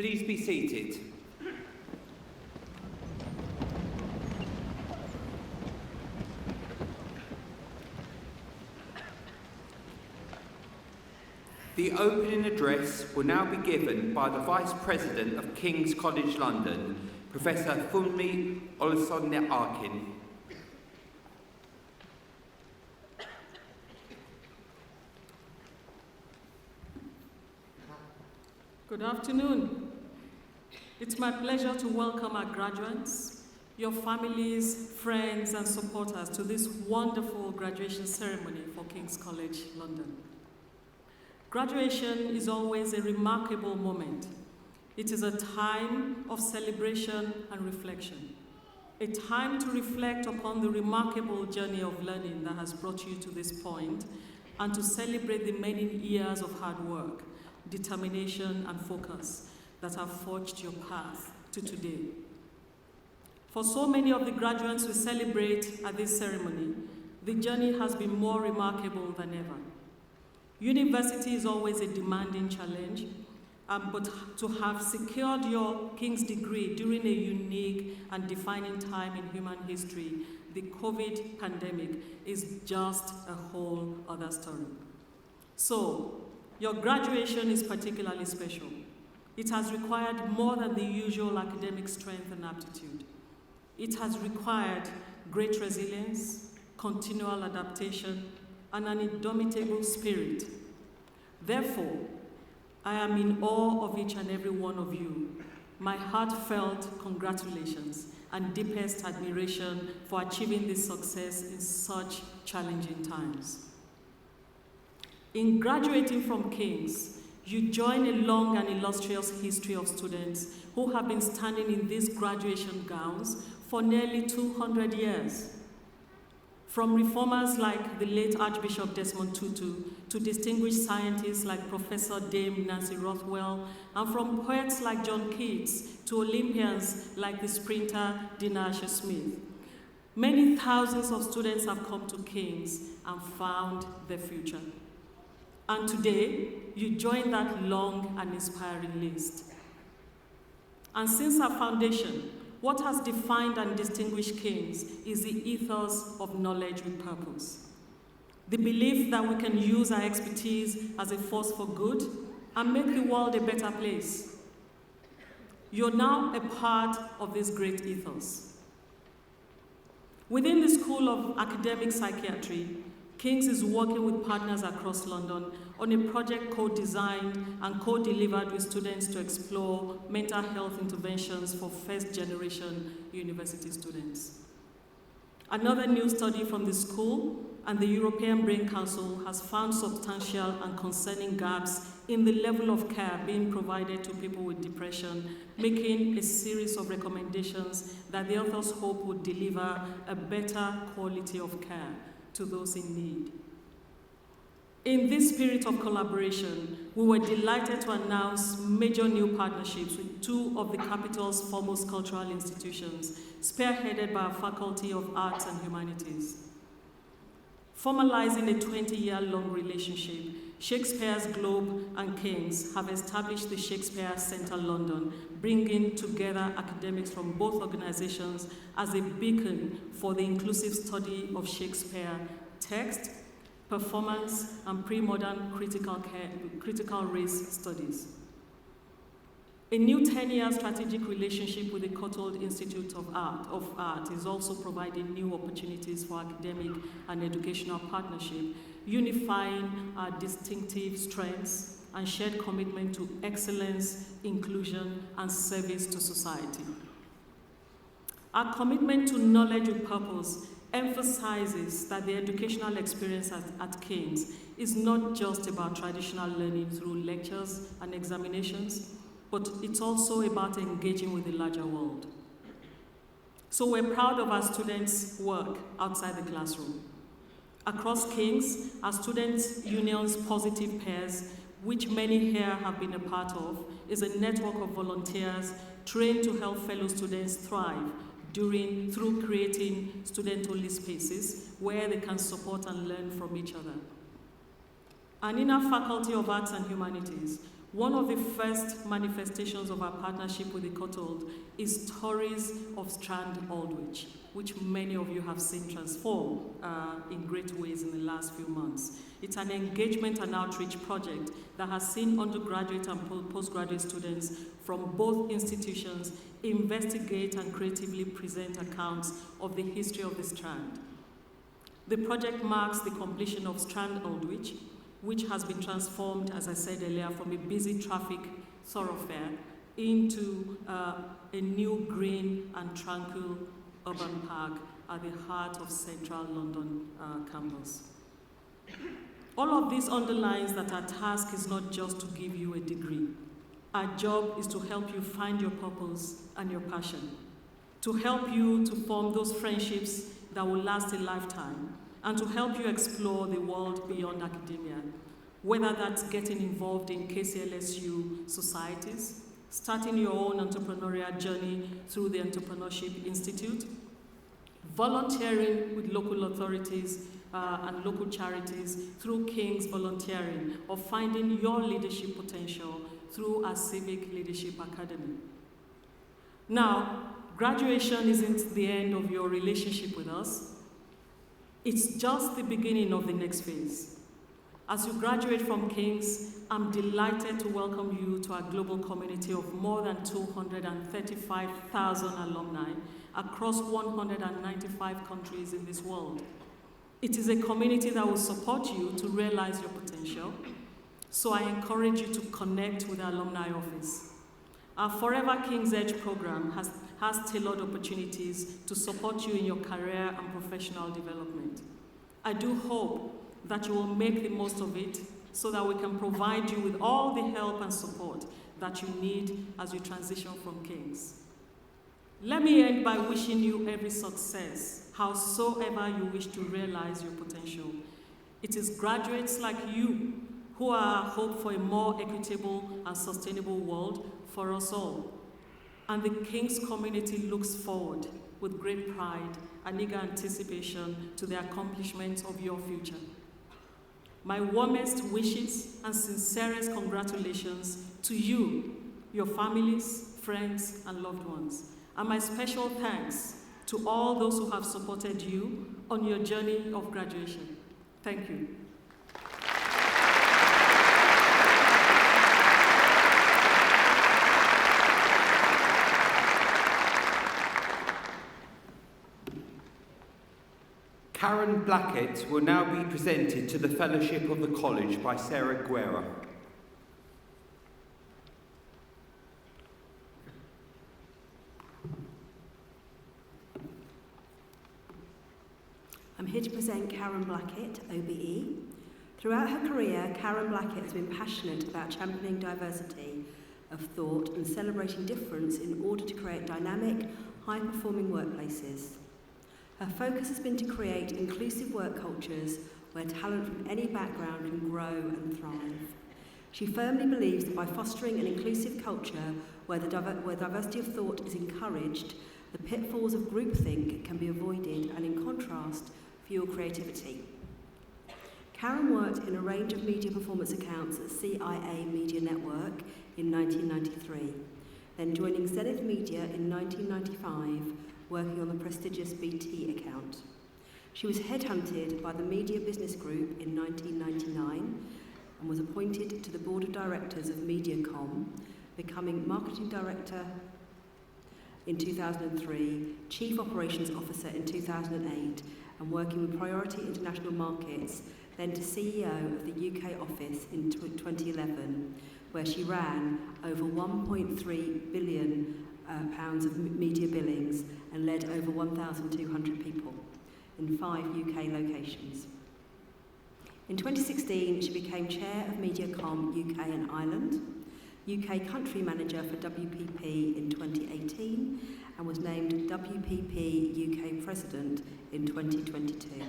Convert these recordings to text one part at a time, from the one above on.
Please be seated. The opening address will now be given by the Vice President of King's College London, Professor Funmi Olusanya-Akin. Good afternoon. It's my pleasure to welcome our graduates, your families, friends, and supporters to this wonderful graduation ceremony for King's College London. Graduation is always a remarkable moment. It is a time of celebration and reflection, a time to reflect upon the remarkable journey of learning that has brought you to this point, and to celebrate the many years of hard work, determination, and focus that have forged your path to today. For so many of the graduates we celebrate at this ceremony, the journey has been more remarkable than ever. University is always a demanding challenge, but to have secured your King's degree during a unique and defining time in human history, the COVID pandemic, is just a whole other story. So, your graduation is particularly special. It has required more than the usual academic strength and aptitude. It has required great resilience, continual adaptation, and an indomitable spirit. Therefore, I am in awe of each and every one of you. My heartfelt congratulations and deepest admiration for achieving this success in such challenging times. In graduating from King's, you join a long and illustrious history of students who have been standing in these graduation gowns for nearly 200 years. From reformers like the late Archbishop Desmond Tutu to distinguished scientists like Professor Dame Nancy Rothwell, and from poets like John Keats to Olympians like the sprinter Dina Asher-Smith. Many thousands of students have come to King's and found their future. And today, you join that long and inspiring list. And since our foundation, what has defined and distinguished King's is the ethos of knowledge with purpose. The belief that we can use our expertise as a force for good and make the world a better place. You're now a part of this great ethos. Within the School of Academic Psychiatry, King's is working with partners across London on a project co-designed and co-delivered with students to explore mental health interventions for first-generation university students. Another new study from the school and the European Brain Council has found substantial and concerning gaps in the level of care being provided to people with depression, making a series of recommendations that the authors hope would deliver a better quality of care to those in need. In this spirit of collaboration, we were delighted to announce major new partnerships with two of the capital's foremost cultural institutions, spearheaded by our Faculty of Arts and Humanities. Formalizing a 20-year-long relationship, Shakespeare's Globe and King's have established the Shakespeare Centre London, bringing together academics from both organizations as a beacon for the inclusive study of Shakespeare text, performance, and pre-modern critical race studies. A new 10-year strategic relationship with the Courtauld Institute of Art is also providing new opportunities for academic and educational partnership, unifying our distinctive strengths and shared commitment to excellence, inclusion, and service to society. Our commitment to knowledge with purpose emphasizes that the educational experience at King's is not just about traditional learning through lectures and examinations, but it's also about engaging with the larger world. So we're proud of our students' work outside the classroom. Across King's, our students' union's Positive Pairs, which many here have been a part of, is a network of volunteers trained to help fellow students thrive through creating student-only spaces where they can support and learn from each other. And in our Faculty of Arts and Humanities, One of the first manifestations of our partnership with the Courtauld is Stories of Strand Aldwych, which many of you have seen transform in great ways in the last few months. It's an engagement and outreach project that has seen undergraduate and postgraduate students from both institutions investigate and creatively present accounts of the history of the Strand. The project marks the completion of Strand Aldwych, which has been transformed, as I said earlier, from a busy traffic thoroughfare into a new green and tranquil urban park at the heart of central London campus. All of this underlines that our task is not just to give you a degree. Our job is to help you find your purpose and your passion, to help you to form those friendships that will last a lifetime, and to help you explore the world beyond academia, whether that's getting involved in KCLSU societies, starting your own entrepreneurial journey through the Entrepreneurship Institute, volunteering with local authorities and local charities through King's Volunteering, or finding your leadership potential through our Civic Leadership Academy. Now, graduation isn't the end of your relationship with us. It's just the beginning of the next phase. As you graduate from King's, I'm delighted to welcome you to our global community of more than 235,000 alumni across 195 countries in this world. It is a community that will support you to realize your potential, so I encourage you to connect with our alumni office. Our Forever King's Edge program has tailored opportunities to support you in your career and professional development. I do hope that you will make the most of it so that we can provide you with all the help and support that you need as you transition from King's. Let me end by wishing you every success, howsoever you wish to realize your potential. It is graduates like you who are our hope for a more equitable and sustainable world for us all. And the King's community looks forward with great pride and eager anticipation to the accomplishment of your future. My warmest wishes and sincerest congratulations to you, your families, friends, and loved ones. And my special thanks to all those who have supported you on your journey of graduation. Thank you. Karen Blackett will now be presented to the Fellowship of the College by Sarah Guerra. I'm here to present Karen Blackett, OBE. Throughout her career, Karen Blackett has been passionate about championing diversity of thought and celebrating difference in order to create dynamic, high-performing workplaces. Her focus has been to create inclusive work cultures where talent from any background can grow and thrive. She firmly believes that by fostering an inclusive culture where diversity of thought is encouraged, the pitfalls of groupthink can be avoided, and in contrast, fuel creativity. Karen worked in a range of media performance accounts at CIA Media Network in 1993, then joining Zenith Media in 1995, working on the prestigious BT account. She was headhunted by the Media Business Group in 1999 and was appointed to the board of directors of Mediacom, becoming marketing director in 2003, chief operations officer in 2008, and working with priority international markets, then to CEO of the UK office in 2011, where she ran over 1.3 billion pounds of media billings and led over 1,200 people in 5 UK locations. In 2016, she became chair of Mediacom UK and Ireland, UK country manager for WPP in 2018, and was named WPP UK president in 2022.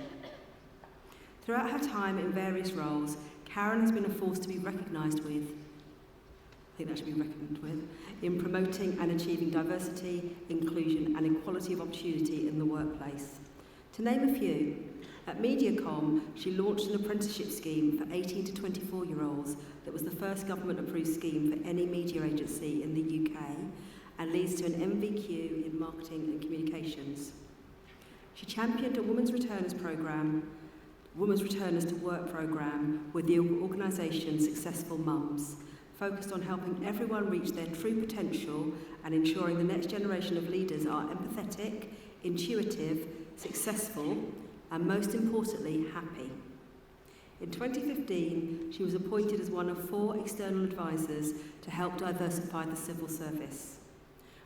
Throughout her time in various roles, Karen has been a force to be recognised with, in promoting and achieving diversity, inclusion and equality of opportunity in the workplace. To name a few, At Mediacom, she launched an apprenticeship scheme for 18 to 24-year-olds that was the first government-approved scheme for any media agency in the UK and leads to an MVQ in marketing and communications. She championed a Women's Returners to Work programme with the organisation Successful Mums, focused on helping everyone reach their true potential and ensuring the next generation of leaders are empathetic, intuitive, successful, and most importantly, happy. In 2015, she was appointed as one of 4 external advisors to help diversify the civil service.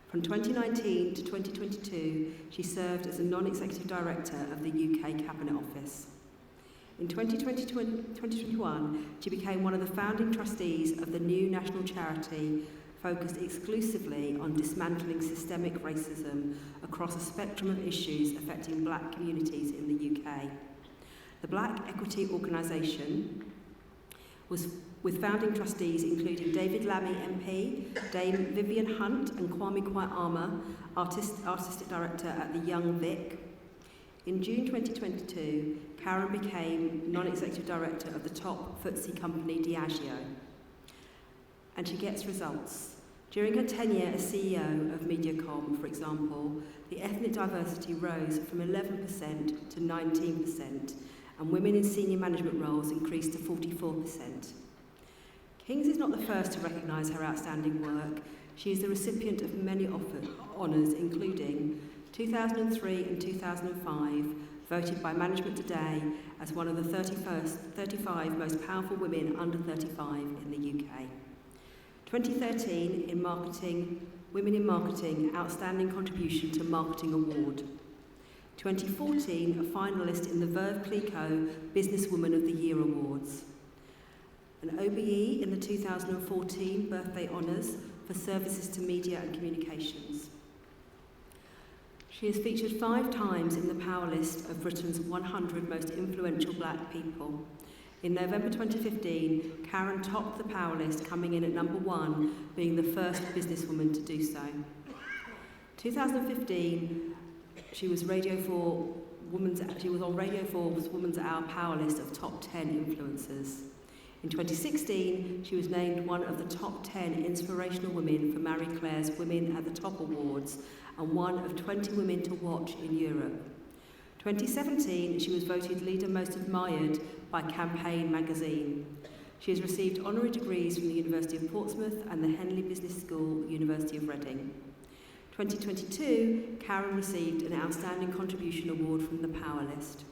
From 2019 to 2022, she served as a non-executive director of the UK Cabinet Office. In 2021, she became one of the founding trustees of the new national charity focused exclusively on dismantling systemic racism across a spectrum of issues affecting black communities in the UK. The Black Equity Organisation was with founding trustees including David Lammy MP, Dame Vivian Hunt and Kwame Kwai-Armah, Artistic Director at the Young Vic. In June 2022, Karen became non-executive director of the top FTSE company Diageo. And she gets results. During her tenure as CEO of Mediacom, for example, the ethnic diversity rose from 11% to 19%, and women in senior management roles increased to 44%. King's is not the first to recognise her outstanding work. She is the recipient of many honours, including 2003 and 2005, voted by Management Today as one of the 35 most powerful women under 35 in the UK. 2013, in Marketing, Women in Marketing, Outstanding Contribution to Marketing Award. 2014, a finalist in the Verve Clicquot Businesswoman of the Year Awards. An OBE in the 2014 Birthday Honours for Services to Media and Communications. She is featured 5 times in the Power List of Britain's 100 most influential black people. In November 2015, Karen topped the Power List, coming in at number 1, being the first businesswoman to do so. 2015, she was on Radio 4's Women's Hour Power List of top 10 influencers. In 2016, she was named one of the top 10 inspirational women for Marie Claire's Women at the Top Awards and one of 20 women to watch in Europe. 2017, she was voted Leader Most Admired by Campaign magazine. She has received honorary degrees from the University of Portsmouth and the Henley Business School, University of Reading. 2022, Karen received an Outstanding Contribution Award from the Power List.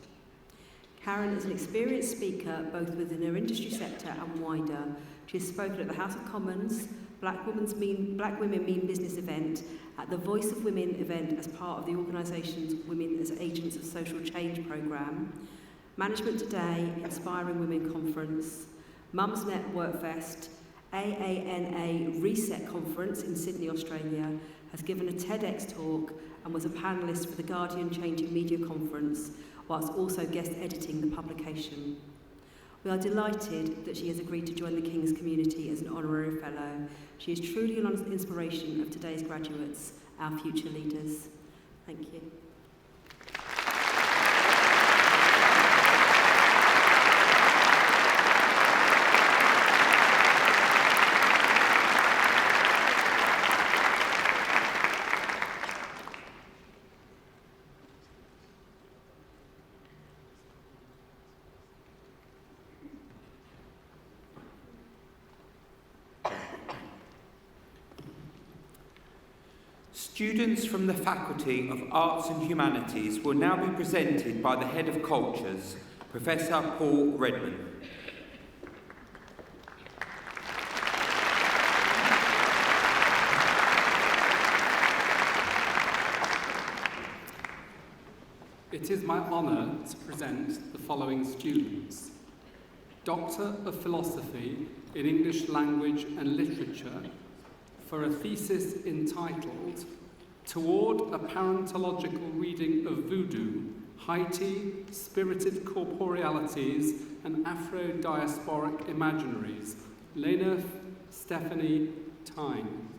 Karen is an experienced speaker both within her industry sector and wider. She has spoken at the House of Commons, Black Women Mean Business event, at the Voice of Women event as part of the organisation's Women as Agents of Social Change programme, Management Today, Inspiring Women Conference, Mumsnet Workfest, AANA Reset Conference in Sydney, Australia, has given a TEDx talk and was a panellist for the Guardian Changing Media Conference, whilst also guest editing the publication. We are delighted that she has agreed to join the King's community as an honorary fellow. She is truly an inspiration of today's graduates, our future leaders. Thank you. Students from the Faculty of Arts and Humanities will now be presented by the Head of Cultures, Professor Paul Redman. It is my honour to present the following students. Doctor of Philosophy in English Language and Literature for a thesis entitled Toward a Parentological Reading of Voodoo, Haiti, Spirited Corporealities and Afro-Diasporic Imaginaries, Lena Stephanie Tyne.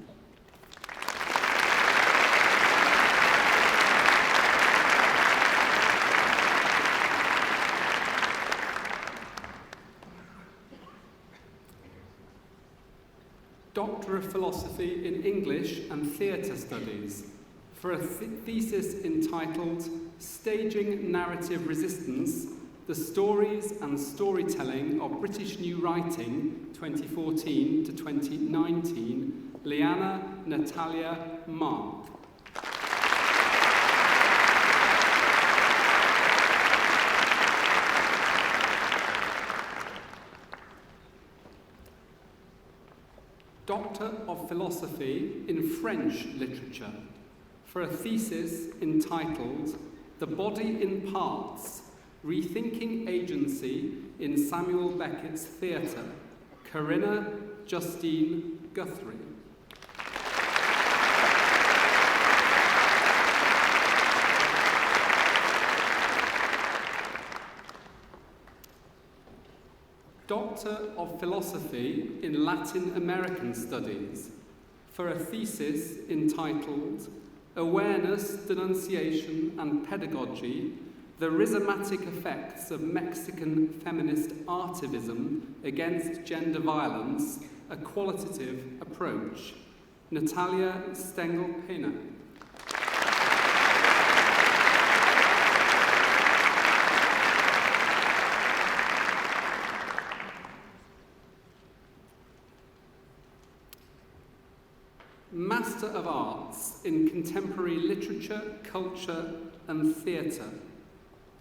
Doctor of Philosophy in English and Theatre Studies for a thesis entitled Staging Narrative Resistance, The Stories and Storytelling of British New Writing, 2014 to 2019, Liana Natalia Mark. Doctor of Philosophy in French Literature for a thesis entitled The Body in Parts, Rethinking Agency in Samuel Beckett's Theatre, Corinna Justine Guthrie. Doctor of Philosophy in Latin American Studies for a thesis entitled Awareness, Denunciation and Pedagogy, The Rhizomatic Effects of Mexican Feminist Artivism Against Gender Violence, a Qualitative Approach, Natalia Stengel-Pena. Master of Arts in Contemporary Literature, Culture and Theatre,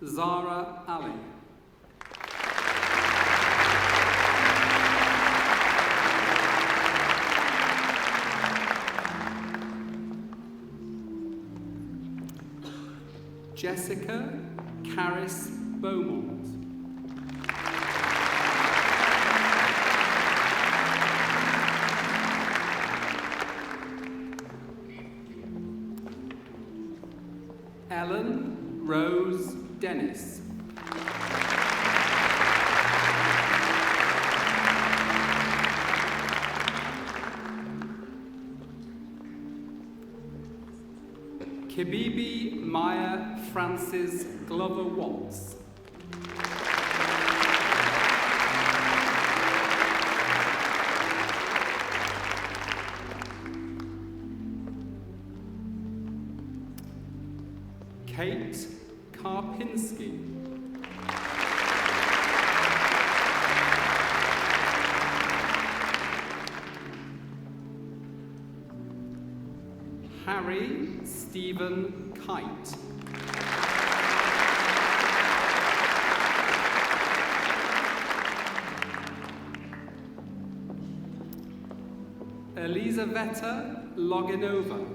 Zara Ali. Jessica Caris Beaumont. Ellen Rose Dennis. Kibibi Maya Francis Glover Watts. Kate Karpinski. Harry Stephen Kite. Elizaveta Loginova.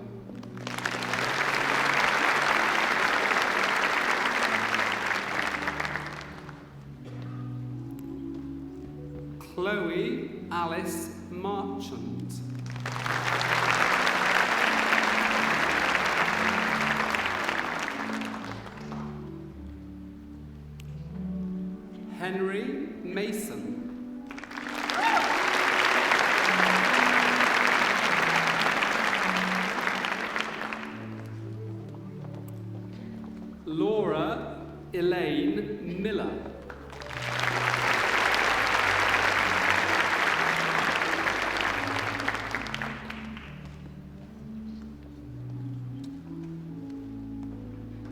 Chloe Alice Marchant. Henry Mason. Laura Elaine Miller.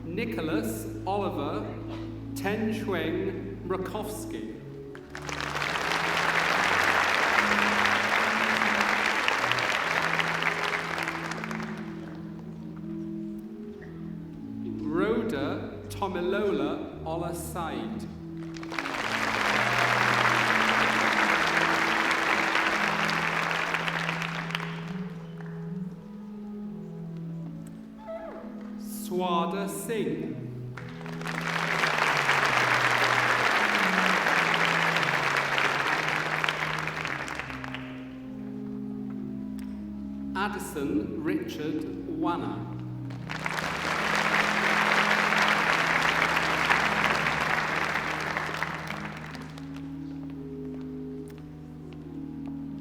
Nicholas Oliver Ten Shuang Rakowski. Rhoda Tomilola Ola Said. Swada Singh. Addison Richard Wanner.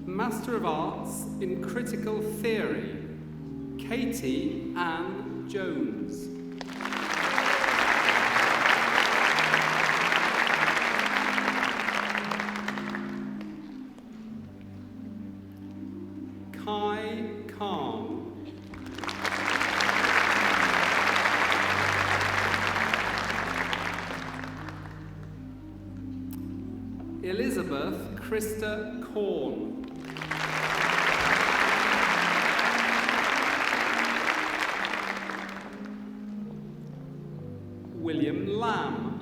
Master of Arts in Critical Theory, Katie Ann Jones. Krista Korn. William Lamb.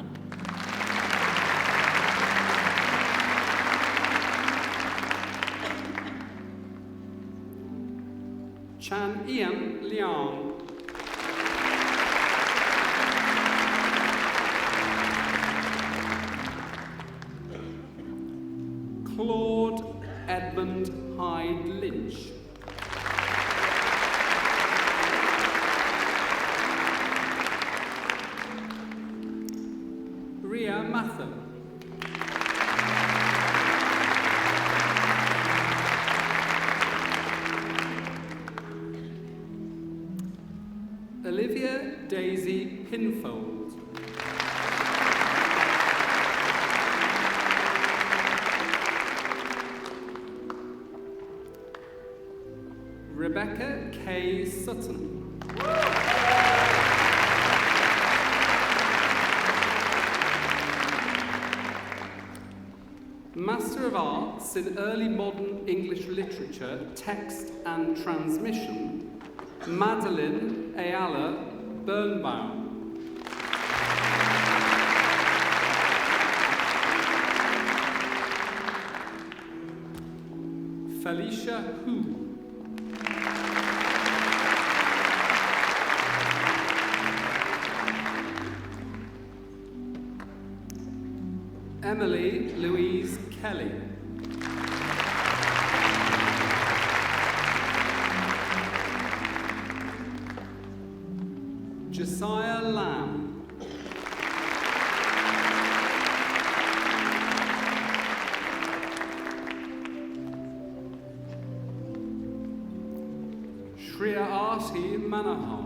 Chan Ian Liang. Claude Edmund Hyde Lynch. Ria Mather. Olivia Daisy Pinfold. Rebecca K. Sutton. Master of Arts in Early Modern English Literature, Text and Transmission, Madeline Ayala Birnbaum. Felicia Hu. Emily Louise Kelly. Josiah Lamb. Shreya Arti Manohar.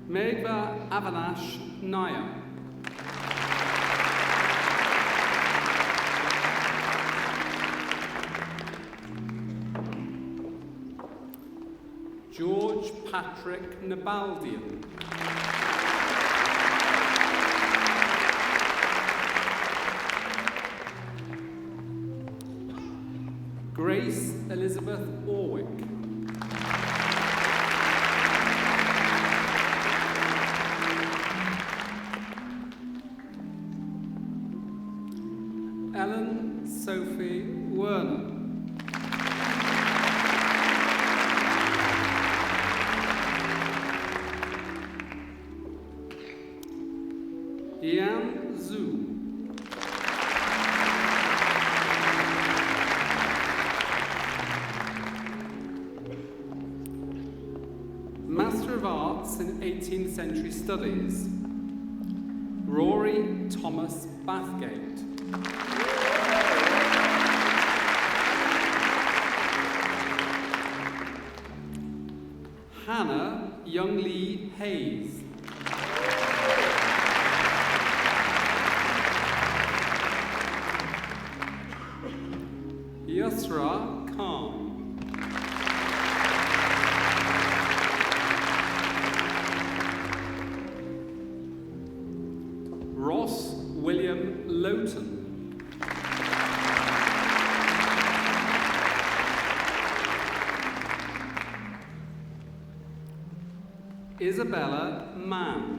Meghva Avinash Nair. George Patrick Nabaldian. Grace Elizabeth Orwick. Ellen Sophie Werner. Yan Zhu. Master of Arts in 18th Century Studies, Rory Thomas Bathgate. Hannah Young-Lee Hayes. Yusra Khan. Ross William Lowton. Isabella Mann.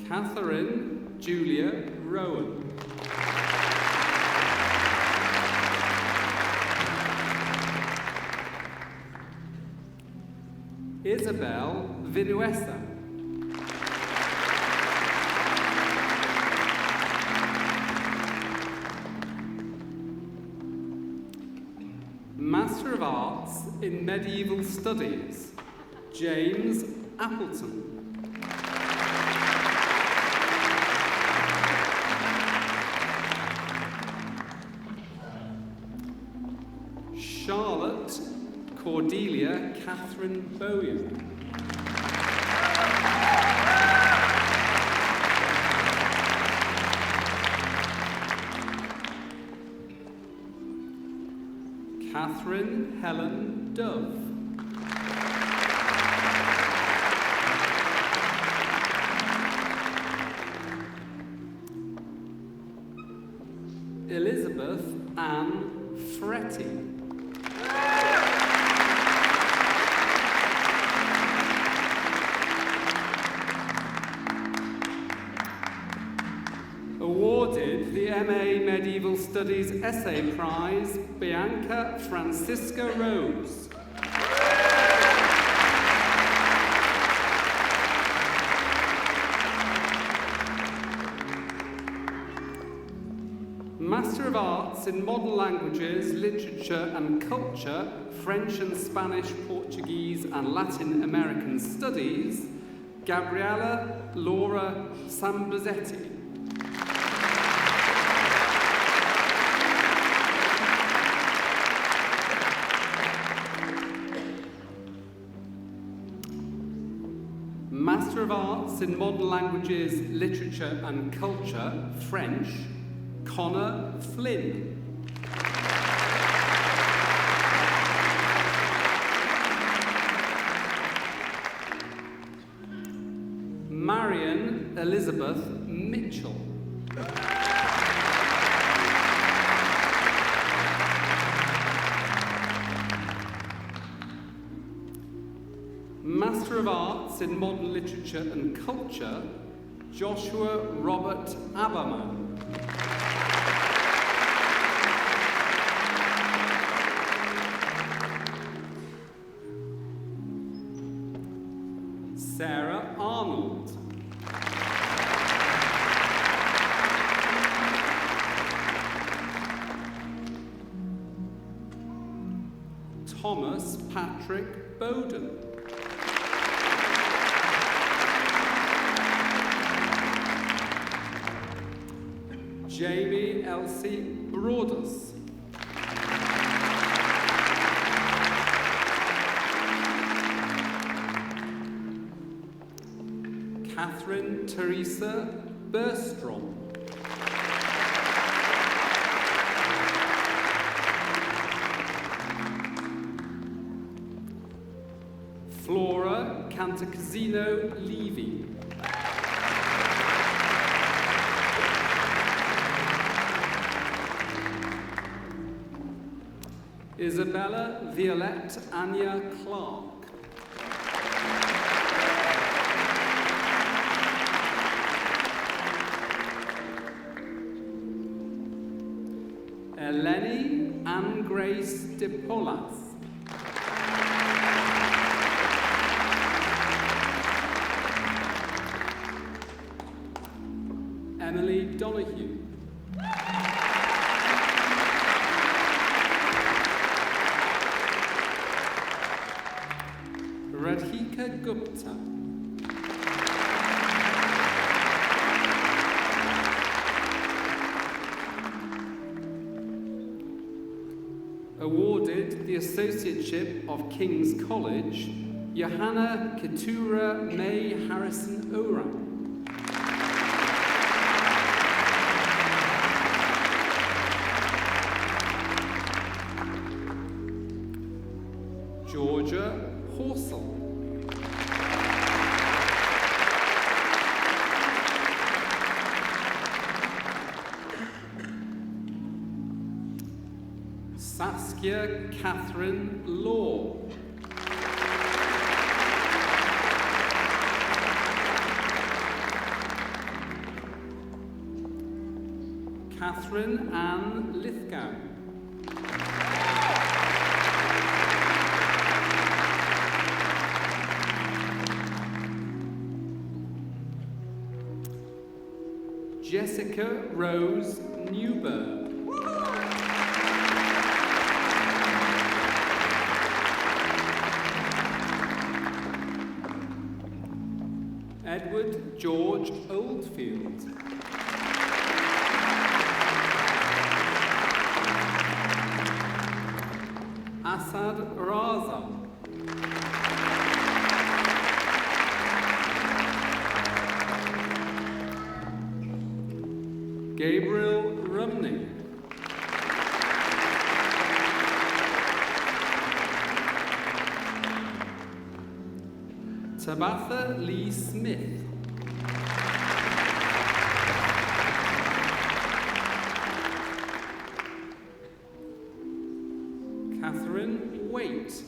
Catherine Julia Rowan. Isabel Vinuesa. Master of Arts in Medieval Studies, James Appleton. Charlotte Cordelia Catherine Bowyer. Catherine Helen Dove. Elizabeth Ann Fretty. Awarded the MA Medieval Studies Essay Prize, Bianca Francisca Rose. Master of Arts in Modern Languages, Literature and Culture, French and Spanish, Portuguese and Latin American Studies, Gabriella Laura Sambuzetti. Master of Arts in Modern Languages, Literature and Culture, French, Connor Flynn. Marion Elizabeth Mitchell. Master of Arts in Modern Literature and Culture, Joshua Robert Aberman. Sarah Arnold. Thomas Patrick Bowden. Jamie Elsie Broadus. Catherine Teresa Berstrom. Flora Cantacuzino Levy. Isabella Violette Anya Clark. Eleni Anne Grace de Polas. Emily Donahue. Radhika Gupta. Awarded the Associateship of King's College, Johanna Keturah May Harrison Oram. Georgia Horsell. Saskia Catherine Law. Catherine Ann Lithgow. Jessica Rose Newberg. Edward George Oldfield. Asad Raza. Gabriel Rumney. Tabitha Lee Smith. Catherine Waite.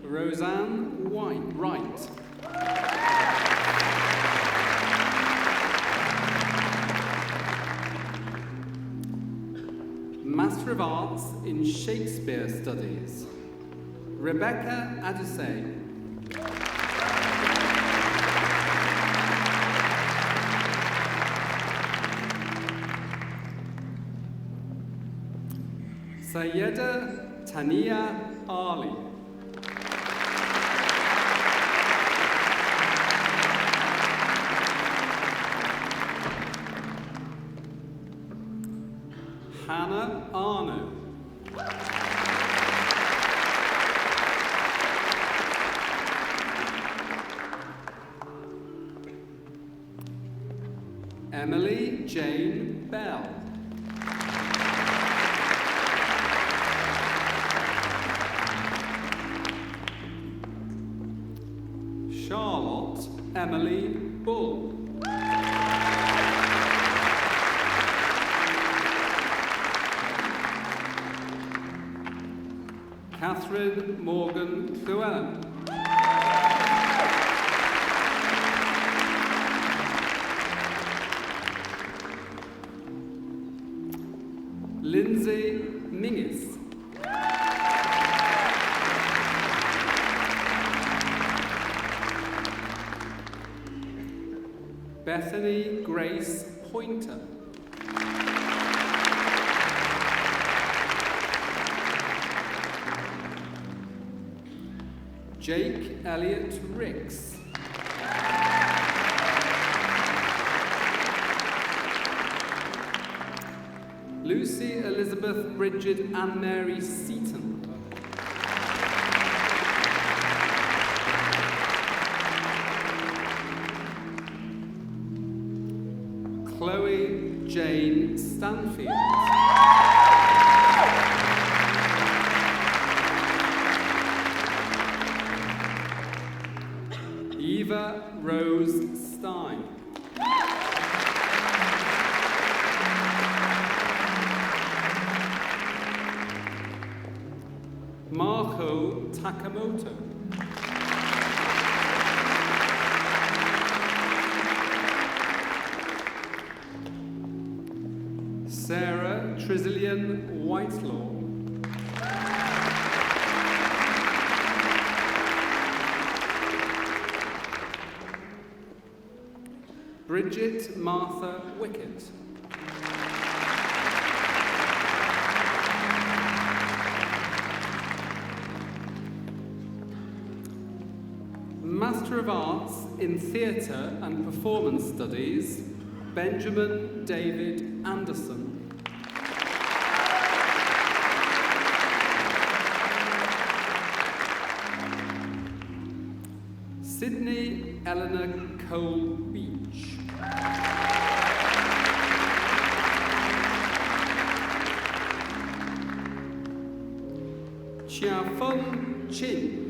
Roseanne Wright. Master of Arts in Shakespeare Studies, Rebecca Adusei. Sayeda Tania Ali. Hannah Arno. Emily Jane Bell. Charlotte Emily Bull. Catherine Morgan Llewellyn. Lindsay Mingus. Bethany Grace Pointer. Jake Elliott Ricks. Lucy Elizabeth Bridget Anne Mary Seaton. Chloe Jane Stanfield. Eva Rose Stein. Marco Takamoto. Sarah Trizillian Whitelaw. Bridget Martha Wickett. Master of Arts in Theatre and Performance Studies, Benjamin David Anderson. Sydney Eleanor Cole Beach. Chia Feng Chin.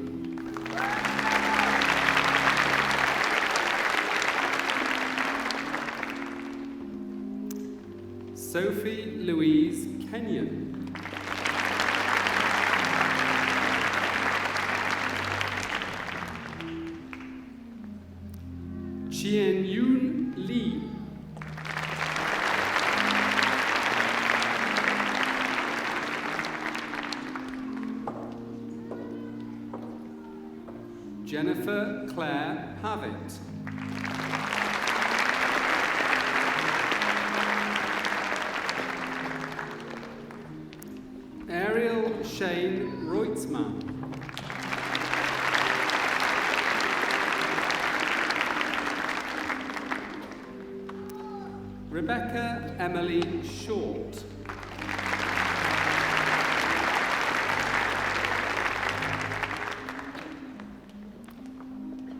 Sophie Louise Kenyon. Chien Yoon Lee. Jennifer Claire Pavitt. Ariel Shane Reutzmann. Rebecca Emily Short.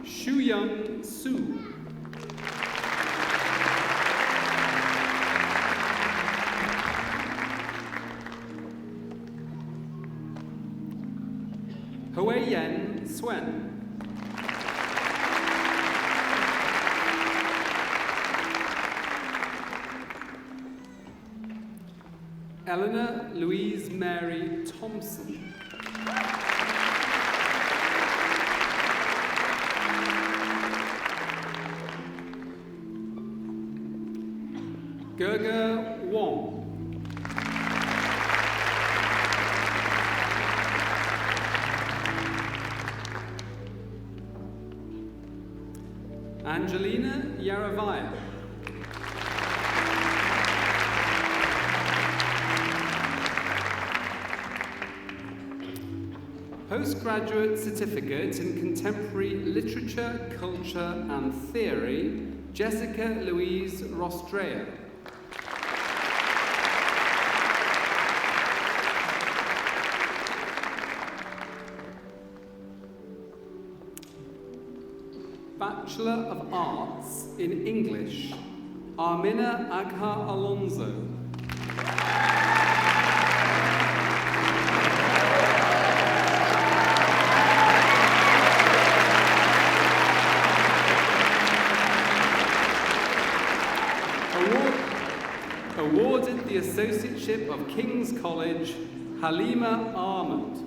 Shu-Young Su. Yen Swen. Eleanor Louise Mary Thompson. Gerger Wong. Angelina Yaravaya. Postgraduate Certificate in Contemporary Literature, Culture and Theory, Jessica Louise Rostrea. Bachelor of Arts in English, Armina Agha Alonso. Awarded the Associateship of King's College, Halima Ahmed.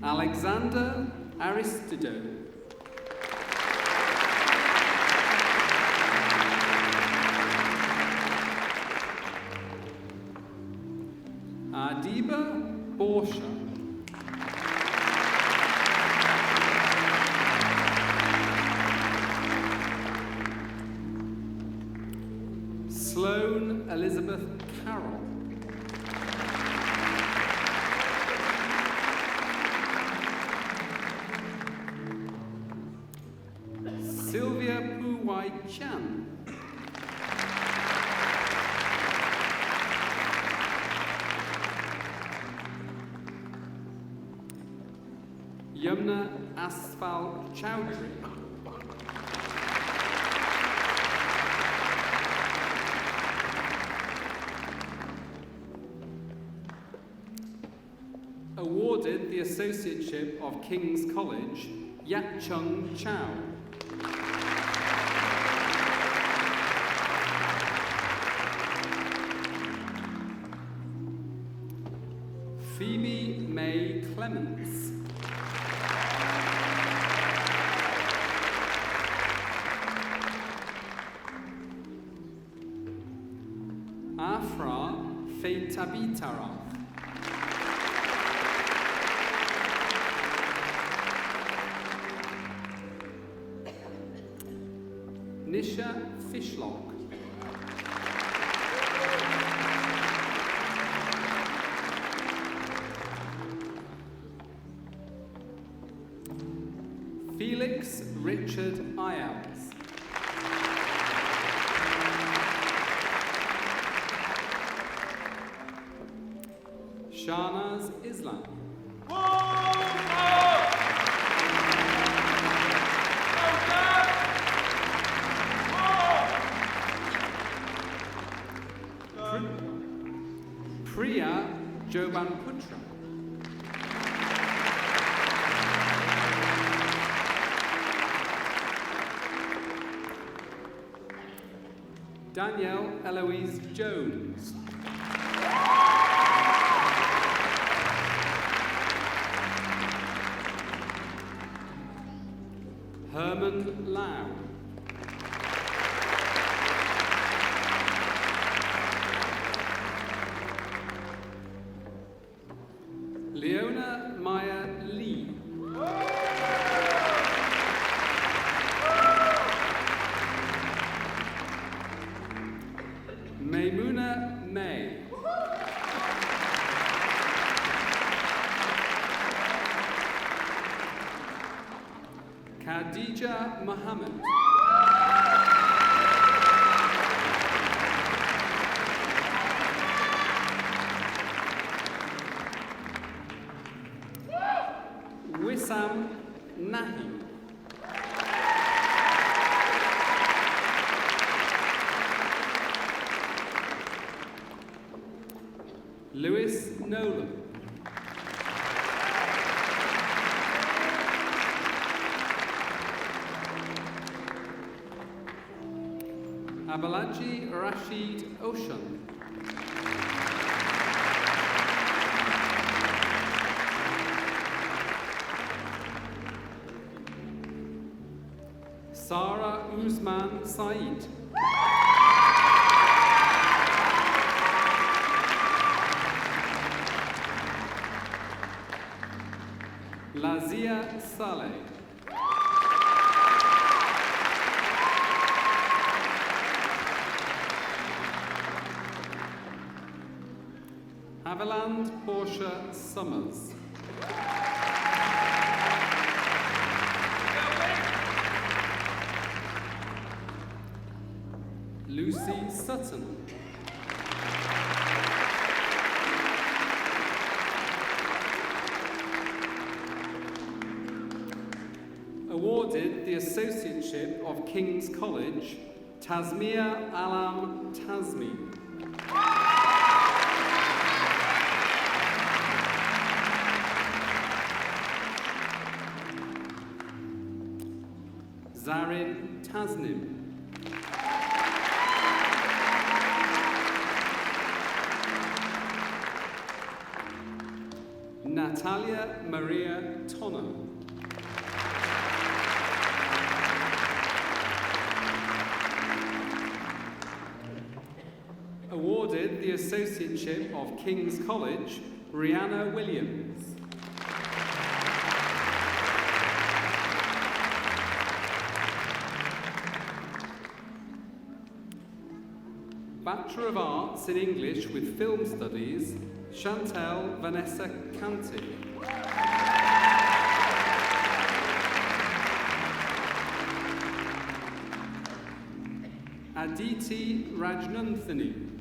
Alexander Aristido. Adiba Borsha. Sloane Elizabeth Carroll. Sylvia Puwai Chan. Yumna Asfal Chowdhury. Awarded the Associateship of King's College, Yat Chung Chow. Phoebe May Clements. Afra Feitabitara. Nisha Fishlock. Felix Richard Iles. Shahnaz Islam. Priya Jobanputra. Danielle Eloise Jones. Herman Lau. Leona Maya Lee. Maimuna May. Khadija Mohammed. Wissam Nahi. Lewis Nolan. Abalaji Rashid Oshan. Sarah Usman Said. Lazia Saleh. Haviland Portia Summers. Lucy Sutton. Awarded the Associateship of King's College, Tasmia Alam Tasmi. Zarin Tasnim. Natalia Maria Tonner. Awarded the Associateship of King's College, Rihanna Williams. Bachelor of Arts in English with Film Studies, Chantel Vanessa Canty. Aditi Rajnanthani.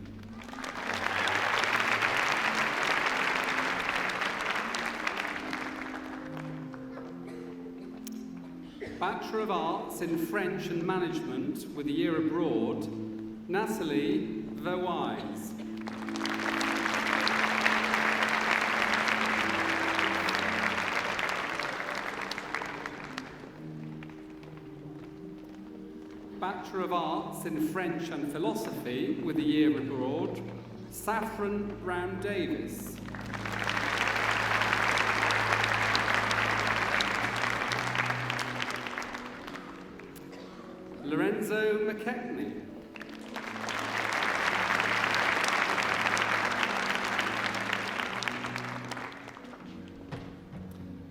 Bachelor of Arts in French and Management with a year abroad, Natalie Verwise. Bachelor of Arts in French and Philosophy with a year abroad, Saffron Brown Davis. Lorenzo McKechnie.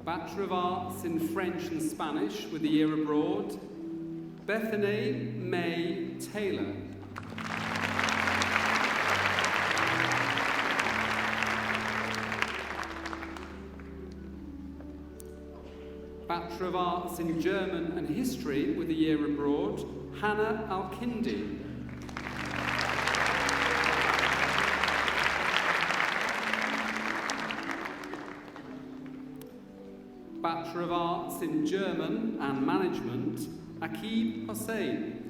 Bachelor of Arts in French and Spanish with a year abroad, Bethany May Taylor. Bachelor of Arts in German and History with a year abroad, Hannah Alkindi. Bachelor of Arts in German and Management, Akib Hossein.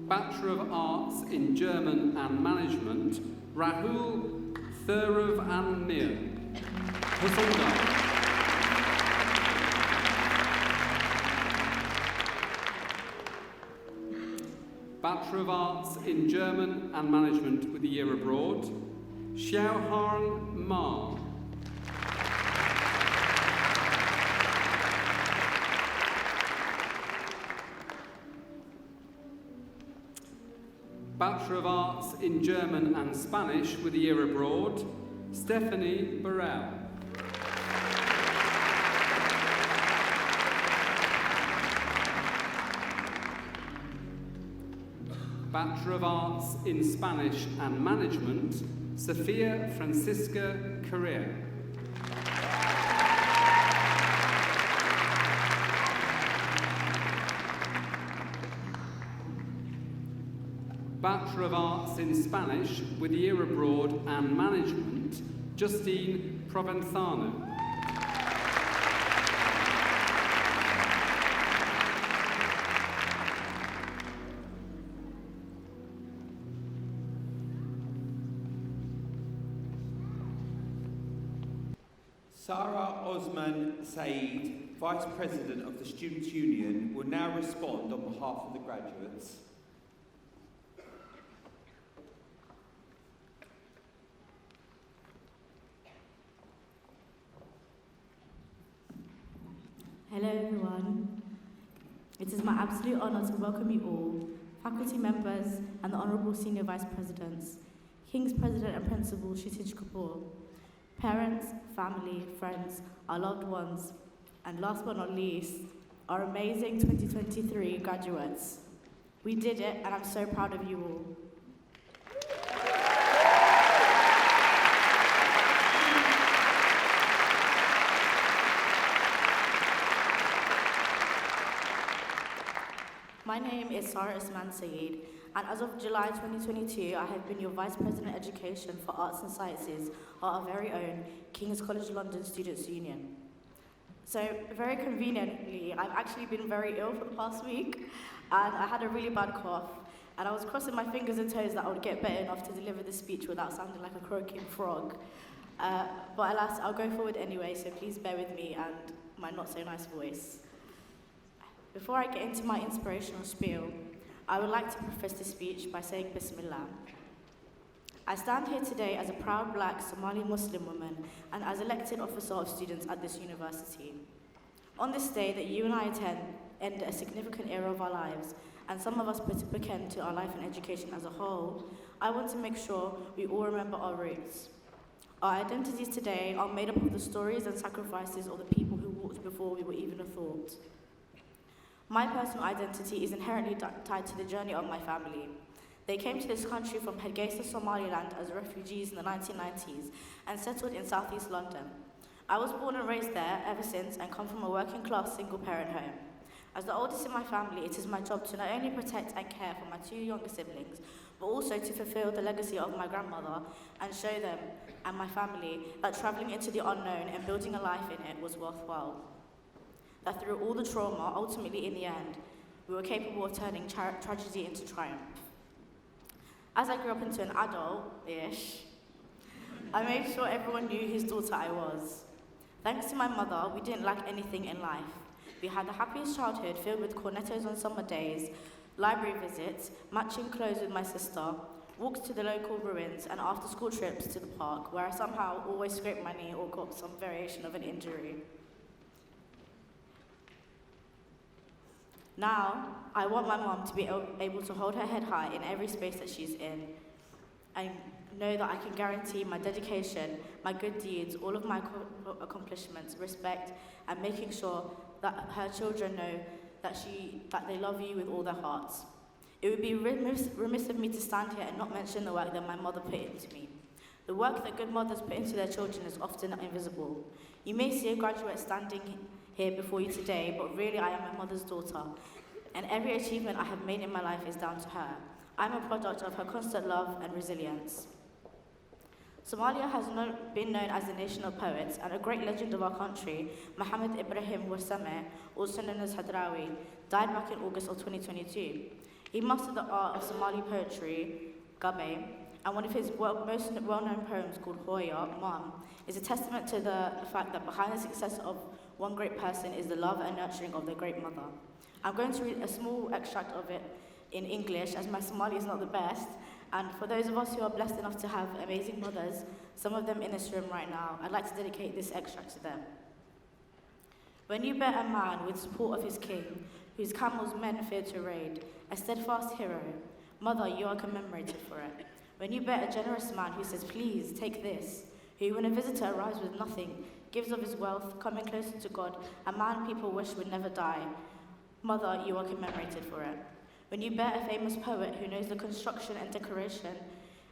Bachelor of Arts in German and Management, Rahul Thurav Anmir. Bachelor of Arts in German and Management with a year abroad, Xiaohang Ma. Bachelor of Arts in German and Spanish with a year abroad, Stephanie Burrell. Bachelor of Arts in Spanish and Management, Sofia Francisca Correa. Bachelor of Arts in Spanish with a year abroad and Management, Justine Provenzano. Sarah Osman Said, Vice President of the Students' Union, will now respond on behalf of the graduates. Hello everyone. It is my absolute honour to welcome you all, faculty members and the Honourable Senior Vice Presidents, King's President and Principal Kshitij Kapoor, parents, family, friends, our loved ones, and last but not least, our amazing 2023 graduates. We did it and I'm so proud of you all. My name is Sarah Osman Said, and as of July 2022, I have been your Vice President Education for Arts and Sciences at our very own King's College London Students' Union. So, very conveniently, I've actually been very ill for the past week, and I had a really bad cough, and I was crossing my fingers and toes that I would get better enough to deliver the speech without sounding like a croaking frog. But alas, I'll go forward anyway, so please bear with me and my not so nice voice. Before I get into my inspirational spiel, I would like to preface this speech by saying Bismillah. I stand here today as a proud black Somali Muslim woman and as elected officer of students at this university. On this day that you and I attend end a significant era of our lives, and some of us put a bookend to our life and education as a whole, I want to make sure we all remember our roots. Our identities today are made up of the stories and sacrifices of the people who walked before we were even a thought. My personal identity is inherently tied to the journey of my family. They came to this country from Hargeisa, Somaliland as refugees in the 1990s and settled in southeast London. I was born and raised there ever since and come from a working class single parent home. As the oldest in my family, it is my job to not only protect and care for my two younger siblings, but also to fulfill the legacy of my grandmother and show them and my family that travelling into the unknown and building a life in it was worthwhile. That through all the trauma, ultimately in the end, we were capable of turning tragedy into triumph. As I grew up into an adult-ish, I made sure everyone knew whose daughter I was. Thanks to my mother, we didn't lack anything in life. We had the happiest childhood filled with cornettos on summer days, library visits, matching clothes with my sister, walks to the local ruins, and after-school trips to the park, where I somehow always scraped my knee or got some variation of an injury. Now, I want my mum to be able to hold her head high in every space that she's in. I know that I can guarantee my dedication, my good deeds, all of my accomplishments, respect, and making sure that her children know that they love you with all their hearts. It would be remiss of me to stand here and not mention the work that my mother put into me. The work that good mothers put into their children is often invisible. You may see a graduate standing here before you today, but really I am my mother's daughter, and every achievement I have made in my life is down to her. I'm a product of her constant love and resilience. Somalia has been known as the nation of poets, and a great legend of our country, Muhammad Ibrahim Warsame, also known as Hadrawi, died back in August of 2022. He mastered the art of Somali poetry, Gabe, and one of his most well-known poems called Hoya, Mom, is a testament to the fact that behind the success of one great person is the love and nurturing of their great mother. I'm going to read a small extract of it in English, as my Somali is not the best, and for those of us who are blessed enough to have amazing mothers, some of them in this room right now, I'd like to dedicate this extract to them. When you bear a man with support of his king, whose camels men fear to raid, a steadfast hero, mother, you are commemorated for it. When you bear a generous man who says, please, take this, who, when a visitor arrives with nothing, gives of his wealth, coming closer to God, a man people wish would never die, mother, you are commemorated for it. When you bear a famous poet who knows the construction and decoration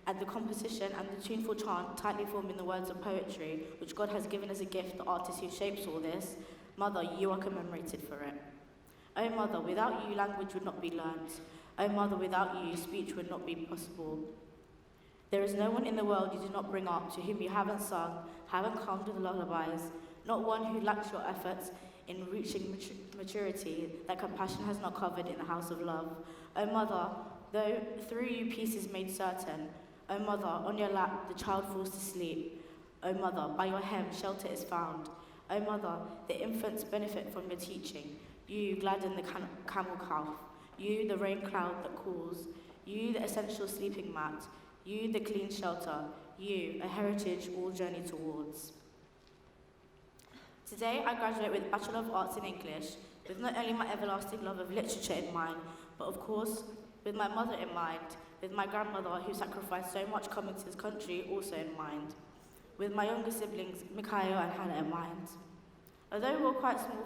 and the composition and the tuneful chant tightly formed in the words of poetry, which God has given as a gift, the artist who shapes all this, mother, you are commemorated for it. Oh mother, without you language would not be learnt. Oh mother, without you speech would not be possible. There is no one in the world you do not bring up, to whom you haven't sung, haven't calmed with lullabies, not one who lacks your efforts in reaching maturity that compassion has not covered in the house of love. O mother, though through you peace is made certain, O mother, on your lap the child falls to sleep. O mother, by your hem shelter is found. O mother, the infants benefit from your teaching. You gladden the camel calf. You, the rain cloud that cools. You, the essential sleeping mat. You, the clean shelter. You, a heritage all journey towards. Today, I graduate with Bachelor of Arts in English, with not only my everlasting love of literature in mind, but of course, with my mother in mind, with my grandmother who sacrificed so much coming to this country also in mind, with my younger siblings, Mikhail and Hannah, in mind. Although we were quite small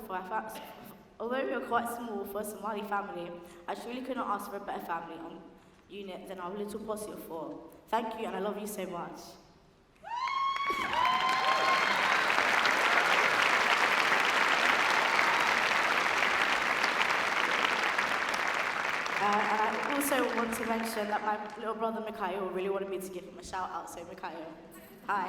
for a Somali family, I truly could not ask for a better family unit than our little posse of 4. Thank you, and I love you so much. And I also want to mention that my little brother Mikhail really wanted me to give him a shout out, so Mikhail, hi.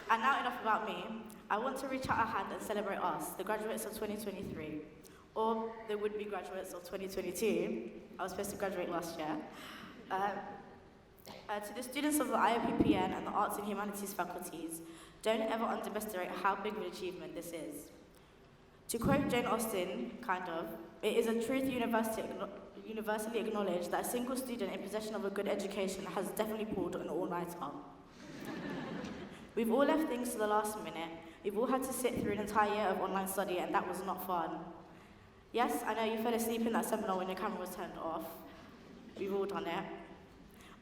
And now enough about me. I want to reach out a hand and celebrate us, the graduates of 2023, or the would-be graduates of 2022. I was supposed to graduate last year. To the students of the IOPPN and the Arts and Humanities faculties, don't ever underestimate how big of an achievement this is. To quote Jane Austen, it is a truth universally acknowledged that a single student in possession of a good education has definitely pulled an all-nighter. We've all left things to the last minute. We've all had to sit through an entire year of online study, and that was not fun. Yes, I know you fell asleep in that seminar when your camera was turned off. We've all done it.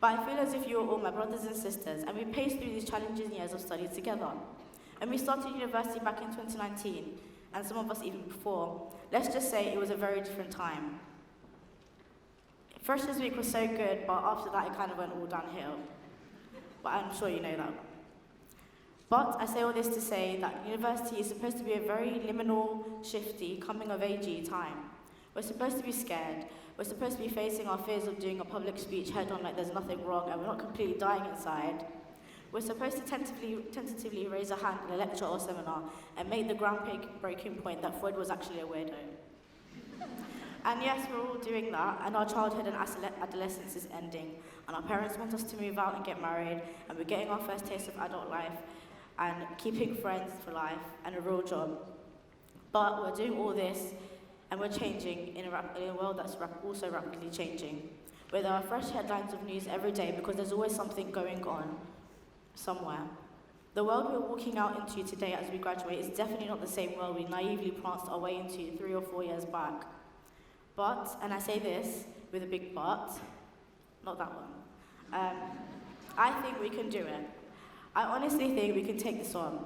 But I feel as if you are all my brothers and sisters, and we paced through these challenging years of study together. And we started university back in 2019, and some of us even before. Let's just say it was a very different time. Freshers Week was so good, but after that it kind of went all downhill. But I'm sure you know that. But I say all this to say that university is supposed to be a very liminal, shifty, coming-of-age time. We're supposed to be scared. We're supposed to be facing our fears of doing a public speech head-on like there's nothing wrong and we're not completely dying inside. We're supposed to tentatively raise a hand in a lecture or seminar and make the groundbreaking point that Freud was actually a weirdo. And yes, we're all doing that, and our childhood and adolescence is ending, and our parents want us to move out and get married, and we're getting our first taste of adult life, and keeping friends for life, and a real job. But we're doing all this, and we're changing in a world that's also rapidly changing, where there are fresh headlines of news every day because there's always something going on somewhere. The world we're walking out into today as we graduate is definitely not the same world we naively pranced our way into 3 or 4 years back. But, and I say this with a big but, not that one, I think we can do it. I honestly think we can take this on.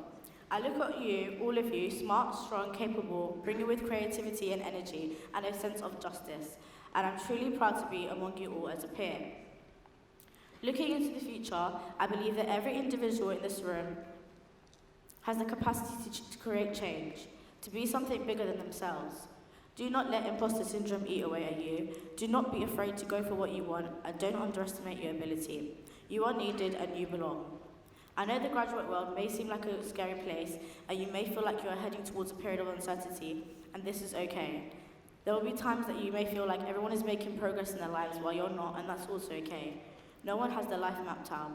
I look at you, all of you, smart, strong, capable, bringing with creativity and energy and a sense of justice, and I'm truly proud to be among you all as a peer. Looking into the future, I believe that every individual in this room has the capacity to create change, to be something bigger than themselves. Do not let imposter syndrome eat away at you. Do not be afraid to go for what you want, and don't underestimate your ability. You are needed and you belong. I know the graduate world may seem like a scary place, and you may feel like you are heading towards a period of uncertainty, and this is okay. There will be times that you may feel like everyone is making progress in their lives while you're not, and that's also okay. No one has their life mapped out.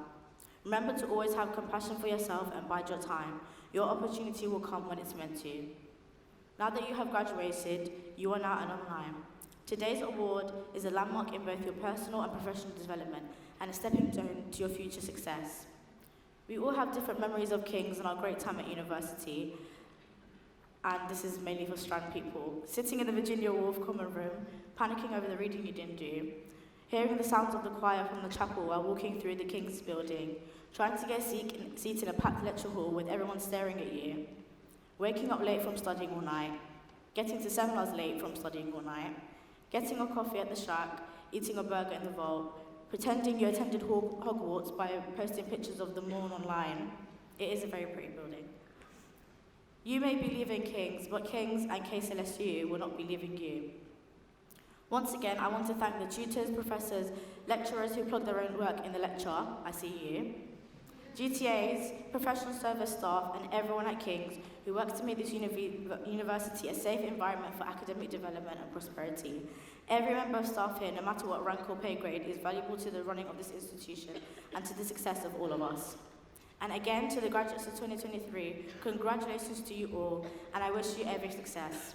Remember to always have compassion for yourself and bide your time. Your opportunity will come when it's meant to. Now that you have graduated, you are now an alumni. Today's award is a landmark in both your personal and professional development and a stepping stone to your future success. We all have different memories of King's and our great time at university, and this is mainly for Strand people. Sitting in the Virginia Woolf common room, panicking over the reading you didn't do, hearing the sounds of the choir from the chapel while walking through the King's building, trying to get a seat in a packed lecture hall with everyone staring at you, waking up late from studying all night, getting to seminars late from studying all night, getting a coffee at the shack, eating a burger in the vault, pretending you attended Hogwarts by posting pictures of the Moon online. It is a very pretty building. You may be leaving King's, but King's and KCLSU will not be leaving you. Once again, I want to thank the tutors, professors, lecturers who plug their own work in the lecture. I see you. GTAs, professional service staff, and everyone at King's who works to make this university a safe environment for academic development and prosperity. Every member of staff here, no matter what rank or pay grade, is valuable to the running of this institution and to the success of all of us. And again, to the graduates of 2023, congratulations to you all, and I wish you every success.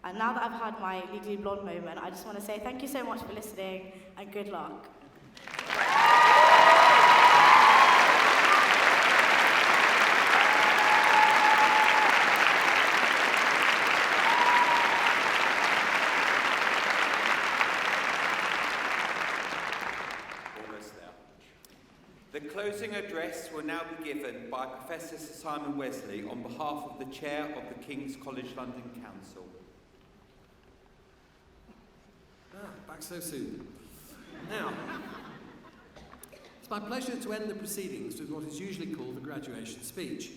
And now that I've had my Legally Blonde moment, I just want to say thank you so much for listening, and good luck. The closing address will now be given by Professor Sir Simon Wesley on behalf of the Chair of the King's College London Council. Back so soon. Now, it's my pleasure to end the proceedings with what is usually called the graduation speech.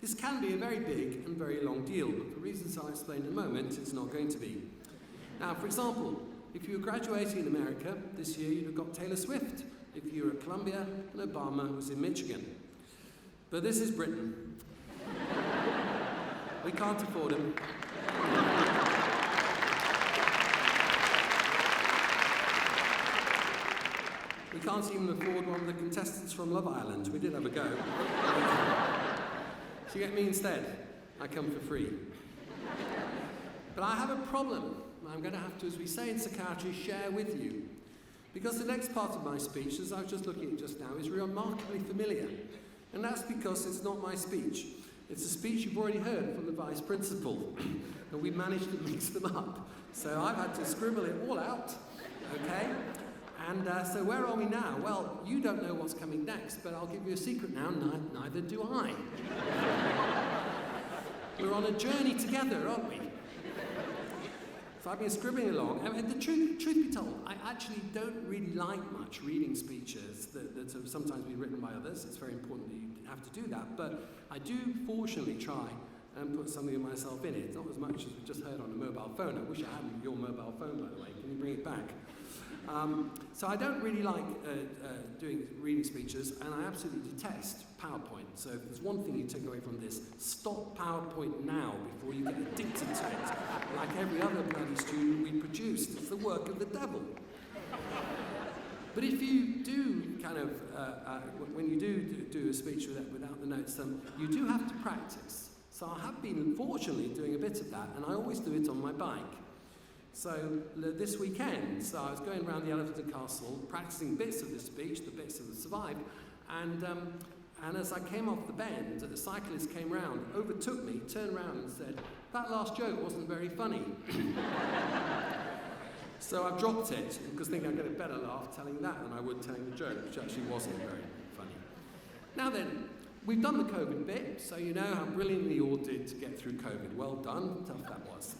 This can be a very big and very long deal, but for reasons I'll explain in a moment, it's not going to be. Now, for example, if you were graduating in America this year, you'd have got Taylor Swift. If you were at Columbia, and Obama was in Michigan. But this is Britain. We can't afford him. We can't even afford one of the contestants from Love Island. We did have a go. So you get me instead. I come for free. But I have a problem. I'm going to have to, as we say in psychiatry, share with you. Because the next part of my speech, as I was just looking at just now, is remarkably familiar. And that's because it's not my speech. It's a speech you've already heard from the Vice Principal. And we managed to mix them up. So I've had to scribble it all out, okay? And so where are we now? Well, you don't know what's coming next, but I'll give you a secret now, neither do I. We're on a journey together, aren't we? So I've been scribbling along, and the truth be told, I actually don't really like much reading speeches that have sometimes been written by others. It's very important that you have to do that, but I do fortunately try and put something of myself in it, not as much as we just heard on a mobile phone. I wish I had your mobile phone, by the way. Can you bring it back? So I don't really like doing reading speeches, and I absolutely detest PowerPoint. So if there's one thing you take away from this, stop PowerPoint now before you get addicted to it. Like every other bloody student we produced. It's the work of the devil. But if you do kind of, when you do a speech without the notes, you do have to practice. So I have been, unfortunately, doing a bit of that, and I always do it on my bike. So this weekend, I was going around the Elephant and Castle, practicing bits of the speech, the bits that survived, and as I came off the bend, a cyclist came round, overtook me, turned around and said, "That last joke wasn't very funny." So I've dropped it, because I think I get a better laugh telling that than I would telling the joke, which actually wasn't very funny. Now then, we've done the COVID bit, so you know how brilliantly you all did to get through COVID. Well done, tough that was.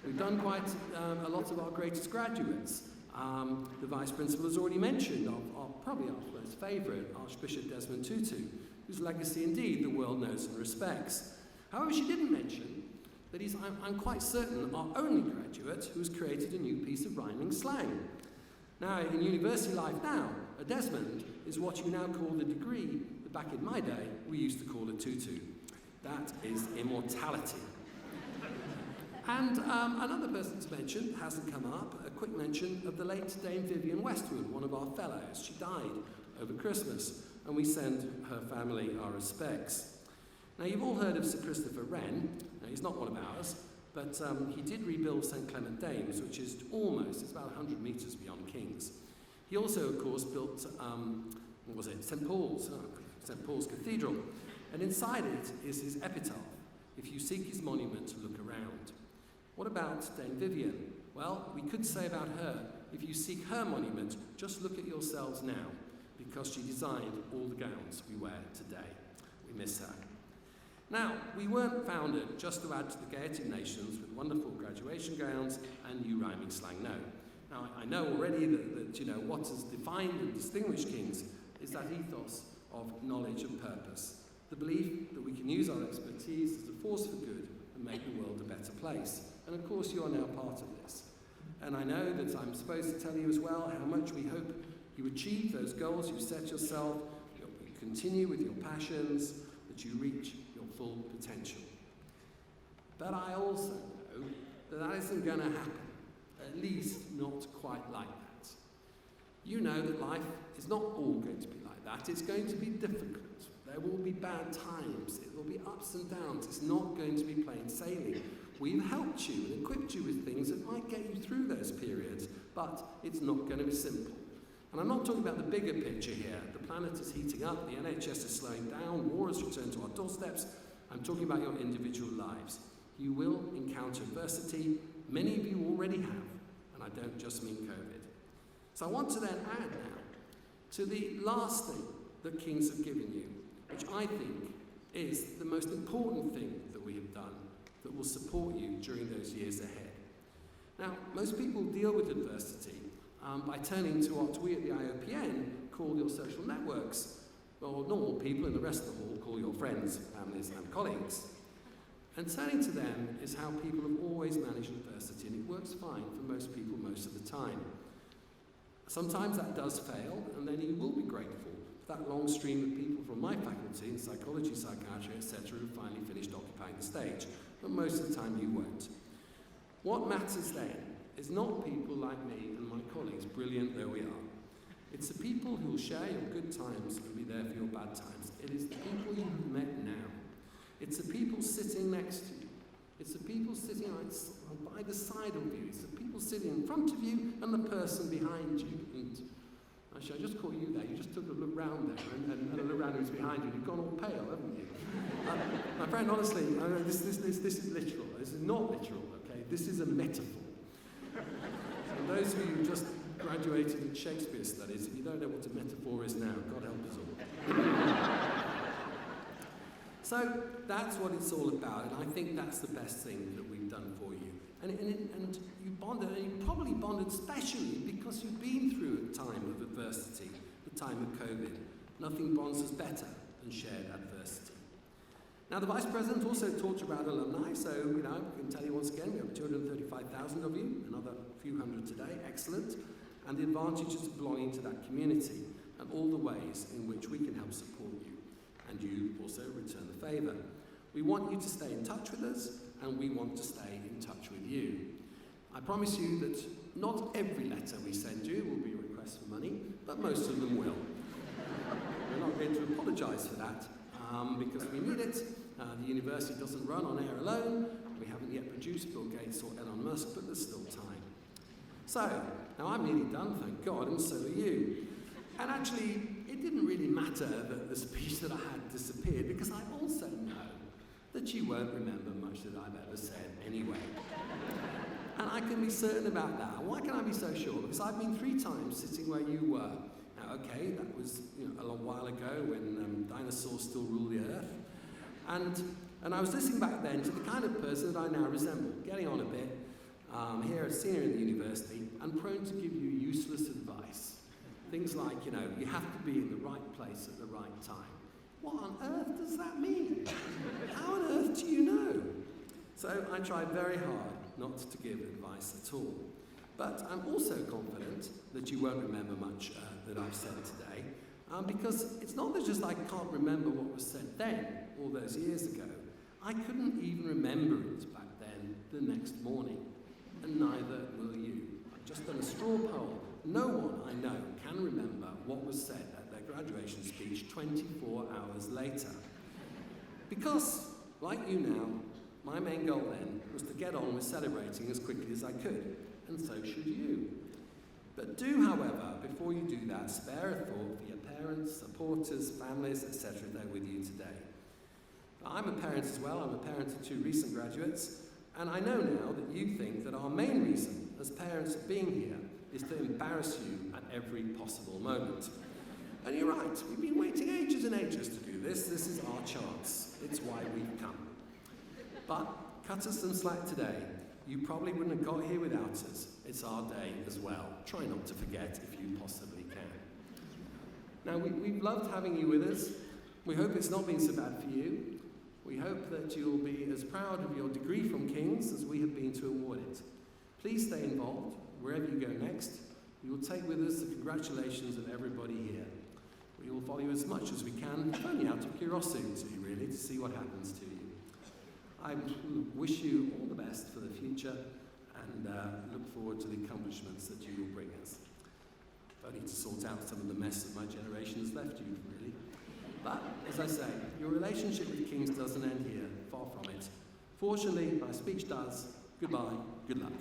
We've done quite a lot of our greatest graduates. The Vice Principal has already mentioned probably our most favourite, Archbishop Desmond Tutu, whose legacy indeed the world knows and respects. However, she didn't mention that he's, I'm quite certain, our only graduate who has created a new piece of rhyming slang. Now, in university life now, a Desmond is what you now call the degree that back in my day we used to call a tutu. That is immortality. And another person to mention, hasn't come up, a quick mention of the late Dame Vivian Westwood, one of our fellows. She died over Christmas, and we send her family our respects. Now, you've all heard of Sir Christopher Wren. Now, he's not one of ours, but he did rebuild St Clement Danes, which is it's about 100 metres beyond King's. He also, of course, built, St Paul's Cathedral, and inside it is his epitaph. If you seek his monument, look around. What about Dame Vivian? Well, we could say about her, if you seek her monument, just look at yourselves now, because she designed all the gowns we wear today. We miss her. Now, we weren't founded just to add to the gaiety of nations with wonderful graduation gowns and new rhyming slang, no. Now, I know already that what has defined and distinguished King's is that ethos of knowledge and purpose, the belief that we can use our expertise as a force for good and make the world a better place. And of course, you are now part of this. And I know that I'm supposed to tell you as well how much we hope you achieve those goals you set yourself. You continue with your passions, that you reach your full potential. But I also know that that isn't going to happen, at least not quite like that. You know that life is not all going to be like that. It's going to be difficult. There will be bad times. It will be ups and downs. It's not going to be plain sailing. We've helped you and equipped you with things that might get you through those periods, but it's not going to be simple. And I'm not talking about the bigger picture here. The planet is heating up, the NHS is slowing down, war has returned to our doorsteps. I'm talking about your individual lives. You will encounter adversity. Many of you already have, and I don't just mean COVID. So I want to then add now to the last thing that Kings have given you, which I think is the most important thing that we have done that will support you during those years ahead. Now, most people deal with adversity by turning to what we at the IOPN call your social networks, or normal people in the rest of the hall call your friends, families and colleagues. And turning to them is how people have always managed adversity, and it works fine for most people most of the time. Sometimes that does fail, and then you will be grateful for that long stream of people from my faculty in psychology, psychiatry, etc., who finally finished occupying the stage. But most of the time you won't. What matters then is not people like me and my colleagues, brilliant though we are. It's the people who will share your good times and be there for your bad times. It is the people you have met now. It's the people sitting next to you. It's the people sitting by the side of you. It's the people sitting in front of you and the person behind you. And actually, I just call you there. You just took a look round there and a look round who's behind you. You've gone all pale, haven't you? My friend, honestly, this is literal. This is not literal, okay? This is a metaphor. And those of you who just graduated in Shakespeare studies, if you don't know what a metaphor is now, God help us all. So that's what it's all about, and I think that's the best thing that we've done for you. And you bonded, and you probably bonded especially because you've been through a time of adversity, the time of COVID. Nothing bonds us better than shared adversity. Now, the Vice President also talked about alumni, so, I can tell you once again, we have 235,000 of you, another few hundred today, excellent, and the advantages of belonging to that community, and all the ways in which we can help support you. And you also return the favour. We want you to stay in touch with us, and we want to stay in touch with you. I promise you that not every letter we send you will be a request for money, but most of them will. We're not going to apologise for that, because we need it. The university doesn't run on air alone. We haven't yet produced Bill Gates or Elon Musk, but there's still time. So, now I'm nearly done, thank God, and so are you. And actually, it didn't really matter that the speech that I had disappeared, because I also know that you won't remember much that I've ever said anyway. And I can be certain about that. Why can I be so sure? Because I've been 3 times sitting where you were. Now, okay, that was a long while ago when dinosaurs still ruled the earth. And I was listening back then to the kind of person that I now resemble, getting on a bit, here a senior in the university, and prone to give you useless advice. Things like, you have to be in the right place at the right time. What on earth does that mean? How on earth do you know? So I tried very hard not to give advice at all. But I'm also confident that you won't remember much that I've said today, because it's not that just I can't remember what was said then, all those years ago. I couldn't even remember it back then the next morning, and neither will you. I've just done a straw poll. No one I know can remember what was said at their graduation speech 24 hours later. Because, like you now, my main goal then was to get on with celebrating as quickly as I could, and so should you. But do, however, before you do that, spare a thought for your parents, supporters, families, etc. there with you today. I'm a parent as well. I'm a parent of 2 recent graduates, and I know now that you think that our main reason as parents of being here is to embarrass you at every possible moment. And you're right, we've been waiting ages and ages to do this. This is our chance. It's why we've come. But cut us some slack today. You probably wouldn't have got here without us. It's our day as well. Try not to forget if you possibly can. Now, we've loved having you with us. We hope it's not been so bad for you. We hope that you'll be as proud of your degree from King's as we have been to award it. Please stay involved wherever you go next. We will take with us the congratulations of everybody here. We will follow you as much as we can, only out of curiosity, really, to see what happens to you. I wish you all the best for the future and look forward to the accomplishments that you will bring us. Only to sort out some of the mess that my generation has left you, really. But, as I say, your relationship with Kings doesn't end here, far from it. Fortunately, my speech does. Goodbye, good luck.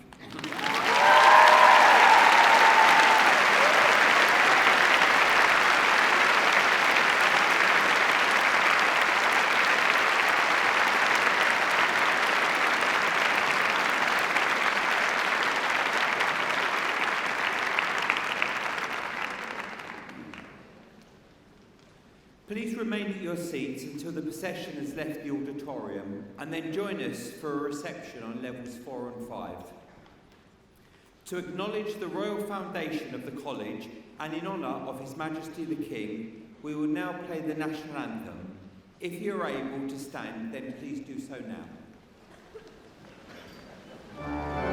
Please remain at your seats until the procession has left the auditorium and then join us for a reception on levels 4 and 5. To acknowledge the royal foundation of the college and in honour of His Majesty the King, we will now play the national anthem. If you are able to stand, then please do so now.